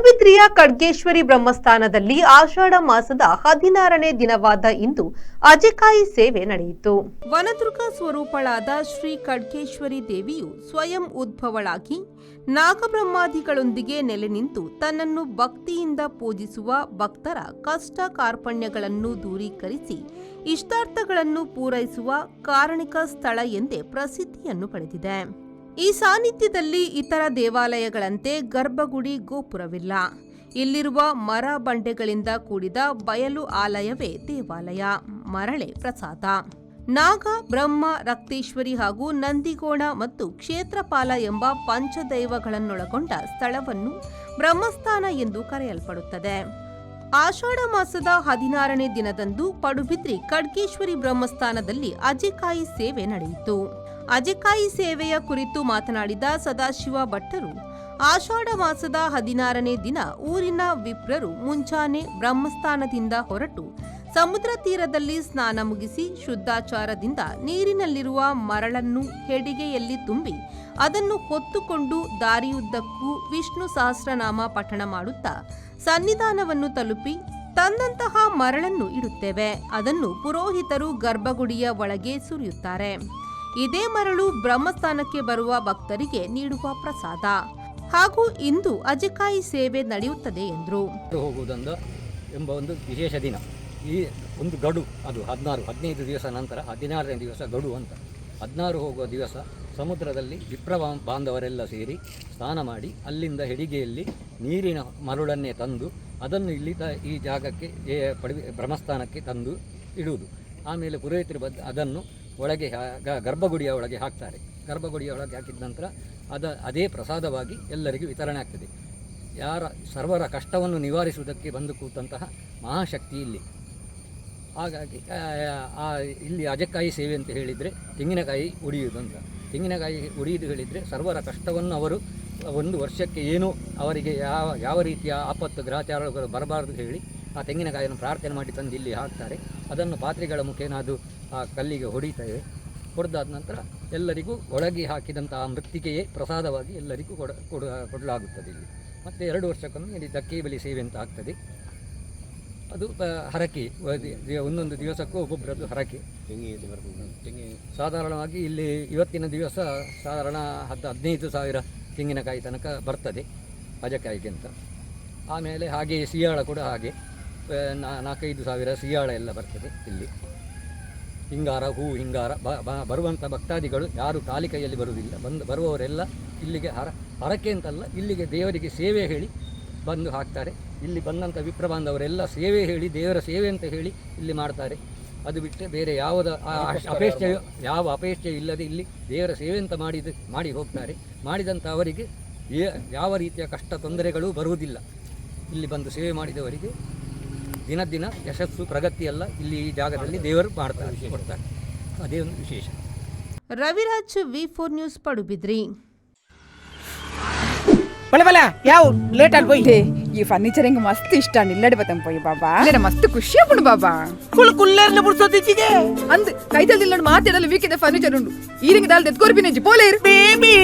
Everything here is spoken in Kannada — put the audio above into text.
ಪಡುಬಿದ್ರಿಯ ಖಡ್ಗೇಶ್ವರಿ ಬ್ರಹ್ಮಸ್ಥಾನದಲ್ಲಿ ಆಷಾಢ ಮಾಸದ 16ನೇ ದಿನವಾದ ಇಂದು ಅಜೆಕಾಯಿ ಸೇವೆ ನಡೆಯಿತು. ವನದುರ್ಗ ಸ್ವರೂಪಳಾದ ಶ್ರೀ ಖಡ್ಗೇಶ್ವರಿ ದೇವಿಯು ಸ್ವಯಂ ಉದ್ಭವಳಾಗಿ ನಾಗಬ್ರಹ್ಮಾದಿಗಳೊಂದಿಗೆ ನೆಲೆ ನಿಂತು ತನ್ನನ್ನು ಭಕ್ತಿಯಿಂದ ಪೂಜಿಸುವ ಭಕ್ತರ ಕಷ್ಟ ಕಾರ್ಪಣ್ಯಗಳನ್ನು ದೂರೀಕರಿಸಿ ಇಷ್ಟಾರ್ಥಗಳನ್ನು ಪೂರೈಸುವ ಕಾರಣಿಕ ಸ್ಥಳ ಎಂದೇ ಪ್ರಸಿದ್ಧಿಯನ್ನು ಪಡೆದಿದೆ. ಈ ಸಾನ್ನಿಧ್ಯದಲ್ಲಿ ಇತರ ದೇವಾಲಯಗಳಂತೆ ಗರ್ಭಗುಡಿ ಗೋಪುರವಿಲ್ಲ. ಇಲ್ಲಿರುವ ಮರ ಬಂಡೆಗಳಿಂದ ಕೂಡಿದ ಬಯಲು ಆಲಯವೇ ದೇವಾಲಯ, ಮರಳೆ ಪ್ರಸಾದ. ನಾಗ, ಬ್ರಹ್ಮ, ರಕ್ತೇಶ್ವರಿ ಹಾಗೂ ನಂದಿಗೋಣ ಮತ್ತು ಕ್ಷೇತ್ರಪಾಲ ಎಂಬ ಪಂಚದೈವಗಳನ್ನೊಳಗೊಂಡ ಸ್ಥಳವನ್ನು ಬ್ರಹ್ಮಸ್ಥಾನ ಎಂದು ಕರೆಯಲ್ಪಡುತ್ತದೆ. ಆಷಾಢ ಮಾಸದ 16ನೇ ದಿನದಂದು ಪಡುಬಿದ್ರಿ ಖಡ್ಗೇಶ್ವರಿ ಬ್ರಹ್ಮಸ್ಥಾನದಲ್ಲಿ ಅಜೆಕಾಯಿ ಸೇವೆ ನಡೆಯಿತು. ಅಜೆಕಾಯಿ ಸೇವೆಯ ಕುರಿತು ಮಾತನಾಡಿದ ಸದಾಶಿವ ಭಟ್ಟರು, ಆಷಾಢ ಮಾಸದ 16ನೇ ದಿನ ಊರಿನ ವಿಪ್ರರು ಮುಂಚಾನೆ ಬ್ರಹ್ಮಸ್ಥಾನದಿಂದ ಹೊರಟು ಸಮುದ್ರ ತೀರದಲ್ಲಿ ಸ್ನಾನ ಮುಗಿಸಿ ಶುದ್ಧಾಚಾರದಿಂದ ನೀರಿನಲ್ಲಿರುವ ಮರಳನ್ನು ಹೆಡಿಗೆಯಲ್ಲಿ ತುಂಬಿ ಅದನ್ನು ಹೊತ್ತುಕೊಂಡು ದಾರಿಯುದ್ದಕ್ಕೂ ವಿಷ್ಣು ಸಹಸ್ರನಾಮ ಪಠಣ ಮಾಡುತ್ತಾ ಸನ್ನಿಧಾನವನ್ನು ತಲುಪಿ ತಂದಂತಹ ಮರಳನ್ನು ಇಡುತ್ತೇವೆ. ಅದನ್ನು ಪುರೋಹಿತರು ಗರ್ಭಗುಡಿಯ ಒಳಗೆ ಸುರಿಯುತ್ತಾರೆ. ಇದೇ ಮರಳು ಬ್ರಹ್ಮಸ್ಥಾನಕ್ಕೆ ಬರುವ ಭಕ್ತರಿಗೆ ನೀಡುವ ಪ್ರಸಾದ. ಹಾಗೂ ಇಂದು ಅಜೆಕಾಯಿ ಸೇವೆ ನಡೆಯುತ್ತದೆ ಎಂದರು. ಹೋಗುವುದೊಂದು ಎಂಬ ಒಂದು ವಿಶೇಷ ದಿನ. ಈ ಒಂದು ಗಡು ಅದು 15 ದಿವಸ ನಂತರ 16ನೇ ದಿವಸ ಗಡು ಅಂತ. 16 ಹೋಗುವ ದಿವಸ ಸಮುದ್ರದಲ್ಲಿ ವಿಪ್ರ ಬಾಂಧವರೆಲ್ಲ ಸೇರಿ ಸ್ನಾನ ಮಾಡಿ ಅಲ್ಲಿಂದ ಹೆಡಿಗೆಯಲ್ಲಿ ನೀರಿನ ಮರಳನ್ನೇ ತಂದು ಅದನ್ನು ಇಲ್ಲಿ ಈ ಜಾಗಕ್ಕೆ ಬ್ರಹ್ಮಸ್ಥಾನಕ್ಕೆ ತಂದು ಇಡುವುದು. ಆಮೇಲೆ ಪುರೋಹಿತರು ಅದನ್ನು ಒಳಗೆ ಗರ್ಭಗುಡಿಯ ಒಳಗೆ ಹಾಕ್ತಾರೆ. ಗರ್ಭಗುಡಿಯ ಒಳಗೆ ಹಾಕಿದ ನಂತರ ಅದೇ ಪ್ರಸಾದವಾಗಿ ಎಲ್ಲರಿಗೂ ವಿತರಣೆ ಆಗ್ತದೆ. ಸರ್ವರ ಕಷ್ಟವನ್ನು ನಿವಾರಿಸುವುದಕ್ಕೆ ಬಂದು ಕೂತಂತಹ ಮಹಾಶಕ್ತಿ ಇಲ್ಲಿ. ಹಾಗಾಗಿ ಇಲ್ಲಿ ಅಜೆಕಾಯಿ ಸೇವೆ ಅಂತ ಹೇಳಿದರೆ ತೆಂಗಿನಕಾಯಿ ಒಡೆಯುವುದು ಅಂತ. ತೆಂಗಿನಕಾಯಿ ಒಡೆಯುವುದು ಹೇಳಿದರೆ ಸರ್ವರ ಕಷ್ಟವನ್ನು ಅವರು ಒಂದು ವರ್ಷಕ್ಕೆ ಏನೂ ಅವರಿಗೆ ಯಾವ ರೀತಿಯ ಆಪತ್ತು ಗ್ರಹಚಾರಗಳು ಬರಬಾರದು ಹೇಳಿ ಆ ತೆಂಗಿನಕಾಯಿಯನ್ನು ಪ್ರಾರ್ಥನೆ ಮಾಡಿ ತಂದು ಇಲ್ಲಿ ಹಾಕ್ತಾರೆ. ಅದನ್ನು ಪಾತ್ರೆಗಳ ಮುಖೇನ ಅದು ಆ ಕಲ್ಲಿಗೆ ಹೊಡಿತೇವೆ. ಹೊಡೆದಾದ ನಂತರ ಎಲ್ಲರಿಗೂ ಒಳಗೆ ಹಾಕಿದಂಥ ಆ ಮೃತ್ತಿಕೆಯೇ ಪ್ರಸಾದವಾಗಿ ಎಲ್ಲರಿಗೂ ಕೊಡಲಾಗುತ್ತದೆ ಇಲ್ಲಿ. ಮತ್ತು 2 ವರ್ಷಕ್ಕೊಮ್ಮೆ ಇಲ್ಲಿ ದಕ್ಕಿ ಬಲಿ ಸೇವೆ ಅಂತ ಆಗ್ತದೆ. ಅದು ಹರಕೆ, ಒಂದೊಂದು ದಿವಸಕ್ಕೂ ಒಬ್ಬೊಬ್ಬರದ್ದು ಹರಕೆ. ಸಾಧಾರಣವಾಗಿ ಇಲ್ಲಿ ಇವತ್ತಿನ ದಿವಸ ಸಾಧಾರಣ 15,000 ತೆಂಗಿನಕಾಯಿ ತನಕ ಬರ್ತದೆ ಅಜೆಕಾಯಿಗೆ ಅಂತ. ಆಮೇಲೆ ಹಾಗೆ ಸಿಯಾಳ ಕೂಡ ಹಾಗೆ 4-5 ಸಿಯಾಳ ಎಲ್ಲ ಬರ್ತದೆ ಇಲ್ಲಿ. ಹಿಂಗಾರ, ಹೂವು ಹಿಂಗಾರ ಬರುವಂಥ ಭಕ್ತಾದಿಗಳು ಯಾರು ಖಾಲಿ ಕೈಯಲ್ಲಿ ಬರುವುದಿಲ್ಲ. ಬರುವವರೆಲ್ಲ ಇಲ್ಲಿಗೆ ಹರಕೆ ಅಂತಲ್ಲ, ಇಲ್ಲಿಗೆ ದೇವರಿಗೆ ಸೇವೆ ಹೇಳಿ ಬಂದು ಹಾಕ್ತಾರೆ. ಇಲ್ಲಿ ಬಂದಂಥ ವಿಪ್ರಬಾಂಧವರೆಲ್ಲ ಸೇವೆ ಹೇಳಿ ದೇವರ ಸೇವೆ ಅಂತ ಹೇಳಿ ಇಲ್ಲಿ ಮಾಡ್ತಾರೆ. ಅದು ಬಿಟ್ಟರೆ ಬೇರೆ ಯಾವ ಅಪೇಕ್ಷೆ ಇಲ್ಲದೆ ಇಲ್ಲಿ ದೇವರ ಸೇವೆ ಅಂತ ಮಾಡಿ ಹೋಗ್ತಾರೆ. ಮಾಡಿದಂಥ ಅವರಿಗೆ ಯಾವ ರೀತಿಯ ಕಷ್ಟ ತೊಂದರೆಗಳೂ ಬರುವುದಿಲ್ಲ. ಇಲ್ಲಿ ಬಂದು ಸೇವೆ ಮಾಡಿದವರಿಗೆ ದಿನ ಯಶಸ್ಸು ಪ್ರಗತಿಯೆಲ್ಲ ಇಲ್ಲಿ ಈ ಜಾಗದಲ್ಲಿ ದೇವರು ಕೊಡ್ತಾರೆ. ಅದೇ ಒಂದು ವಿಶೇಷ. Raviraj, V4 news, Padubidri. ಬಲೆ ಯಾವ ಲೇಟ್ ಅಲ್ಲಿ పోయి ఈ ఫర్నిచర్ ఇంక మస్తు ఇష్టం నిల్లడిపోతాం పోయి బాబా నేను మస్తు ಖುಷಿ ಆಪುಂಡು ಬಾಬಾ ಕುಲ್ಲೇರ್ನ ಬುಡ್ಸೋದಿಚ್ಚಿಗೆ ಅಂದ್ ಕೈತಲ್ ನಿಲ್ಲೋಡು ಮಾತಾಡಲು ವೀಕಿದ ಫರ್ನಿಚರ್ ಉಂಡು ಈರಿಂಗ್ ದಾಲ್ ತೆತ್ಕೋರ್ಪಿ ನೆಂಜಿ ಪೋಲೇರು ಬೇಬಿ